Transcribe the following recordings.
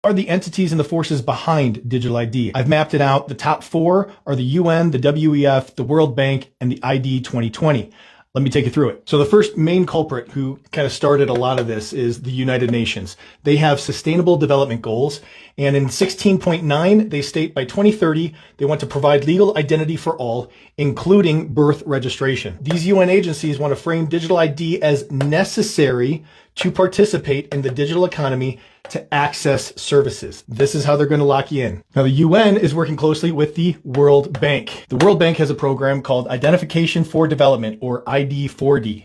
are the entities and the forces behind digital ID. I've mapped it out. The top four are the UN, the WEF, the World Bank, and the ID 2020. Let me take you through it. So the first main culprit who kind of started a lot of this is the United Nations. They have sustainable development goals. And in 16.9, they state by 2030, they want to provide legal identity for all, including birth registration. These UN agencies want to frame digital ID as necessary to participate in the digital economy to access services. This is how they're going to lock you in. Now, the UN is working closely with the World Bank. The World Bank has a program called Identification for Development, or ID4D.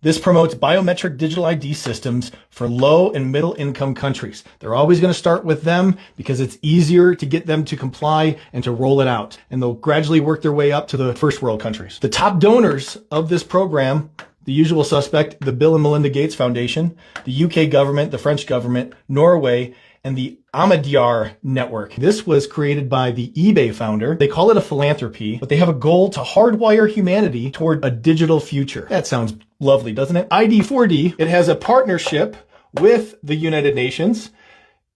This promotes biometric digital ID systems for low and middle income countries. They're always going to start with them because it's easier to get them to comply and to roll it out. And they'll gradually work their way up to the first world countries. The top donors of this program, the usual suspect, the Bill and Melinda Gates Foundation, the UK government, the French government, Norway, and the Ahmadiyar Network. This was created by the eBay founder. They call it a philanthropy, but they have a goal to hardwire humanity toward a digital future. That sounds lovely, doesn't it? ID4D, it has a partnership with the United Nations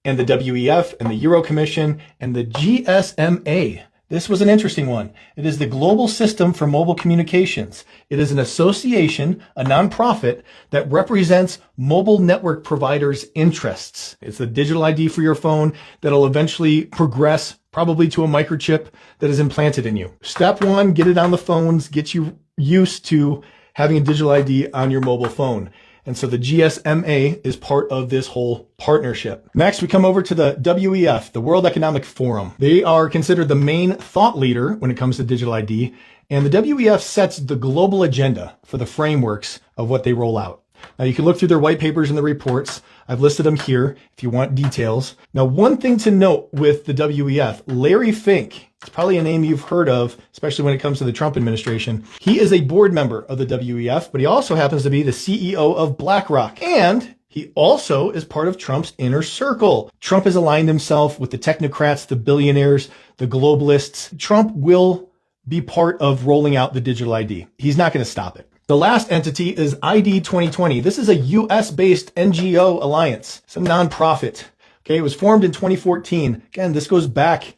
and the WEF and the Euro Commission and the GSMA. This was an interesting one. It is the Global System for Mobile Communications. It is an association, a nonprofit, that represents mobile network providers' interests. It's the digital ID for your phone that'll eventually progress probably to a microchip that is implanted in you. Step one, get it on the phones, get you used to having a digital ID on your mobile phone. And so the GSMA is part of this whole partnership. Next, we come over to the WEF, the World Economic Forum. They are considered the main thought leader when it comes to digital ID. And the WEF sets the global agenda for the frameworks of what they roll out. Now, you can look through their white papers and the reports. I've listed them here if you want details. Now, one thing to note with the WEF, Larry Fink, it's probably a name you've heard of, especially when it comes to the Trump administration. He is a board member of the WEF, but he also happens to be the CEO of BlackRock. And he also is part of Trump's inner circle. Trump has aligned himself with the technocrats, the billionaires, the globalists. Trump will be part of rolling out the digital ID. He's not going to stop it. The last entity is ID 2020. This is a US-based NGO alliance. It's a nonprofit. Okay, it was formed in 2014. Again, this goes back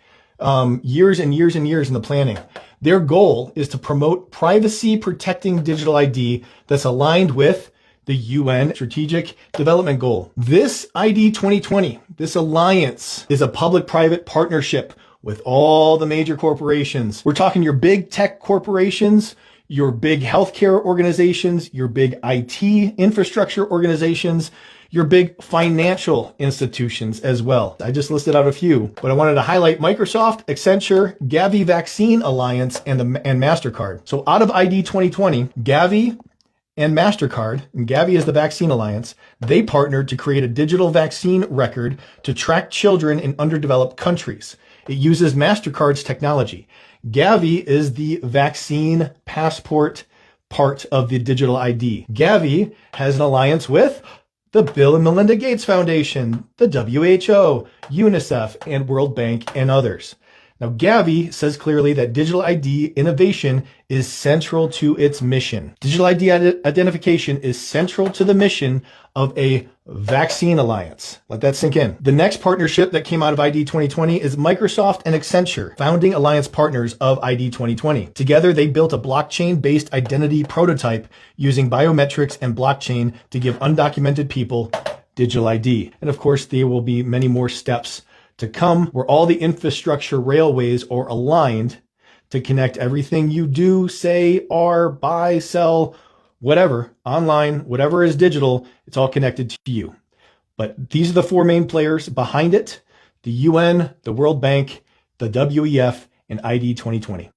years and years and years in the planning. Their goal is to promote privacy-protecting digital ID that's aligned with the UN Strategic Development Goal. This ID 2020, this alliance, is a public-private partnership with all the major corporations. We're talking your big tech corporations, your big healthcare organizations, your big IT infrastructure organizations, your big financial institutions as well. I just listed out a few, but I wanted to highlight Microsoft, Accenture, Gavi Vaccine Alliance, and MasterCard. So out of ID 2020, Gavi and MasterCard, and Gavi is the Vaccine Alliance, they partnered to create a digital vaccine record to track children in underdeveloped countries. It uses MasterCard's technology. Gavi is the vaccine passport part of the digital ID. Gavi has an alliance with the Bill and Melinda Gates Foundation, the WHO, UNICEF, and World Bank, and others. Now, Gavi says clearly that digital ID innovation is central to its mission. Digital ID identification is central to the mission of a vaccine alliance. Let that sink in. The next partnership that came out of ID 2020 is Microsoft and Accenture, founding alliance partners of ID 2020. Together, they built a blockchain-based identity prototype using biometrics and blockchain to give undocumented people digital ID. And of course, there will be many more steps to come where all the infrastructure railways are aligned to connect everything you do, say, are, buy, sell, whatever, online, whatever is digital, it's all connected to you. But these are the four main players behind it: the UN, the World Bank, the WEF, and ID 2020.